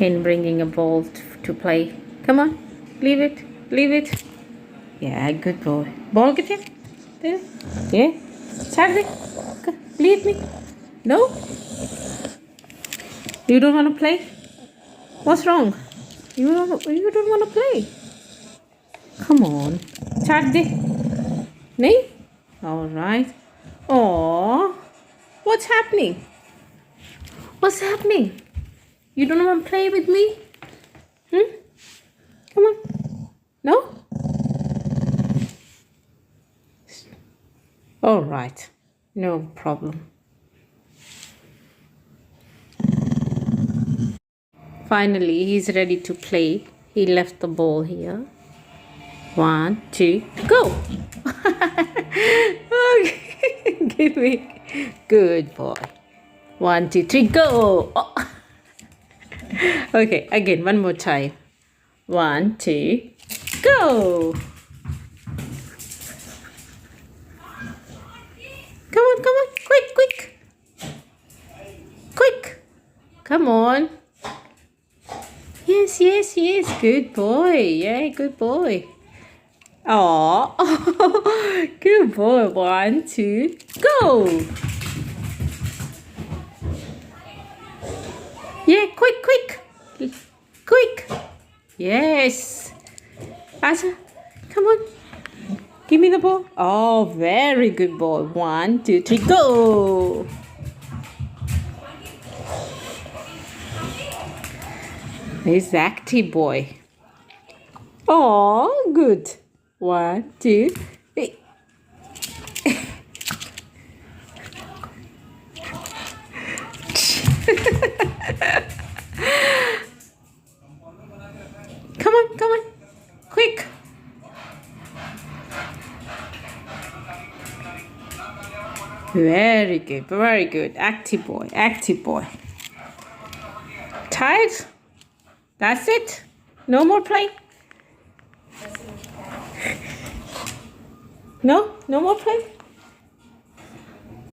Again, bringing a ball to play. Come on, leave it, leave it. Yeah, good boy. Ball get here. There. Yeah. Saturday. Leave me. No. You don't want to play? What's wrong? You don't want to play? Come on. Saturday. No. All right. Oh. What's happening? What's happening? You don't want to play with me? Come on. No? All right. No problem. Finally, he's ready to play. He left the ball here. 1, 2, go! Okay. Give me. Good boy. 1, 2, 3, go! Oh. Okay, again, one more time. 1, 2, go! Come on, come on, quick, quick! Quick! Come on. Yes, yes, yes, good boy. Yeah, good boy. Oh, good boy. 1, 2, go! Yeah, quick, quick! Quick! Yes! Asha, come on. Give me the ball. Oh, very good boy. 1, 2, 3, go! He's active boy. Oh, good. 1, 2, 3. Come on, come on. Quick. Very good, very good. Active boy, active boy. Tired? That's it? No more play? No? No more play?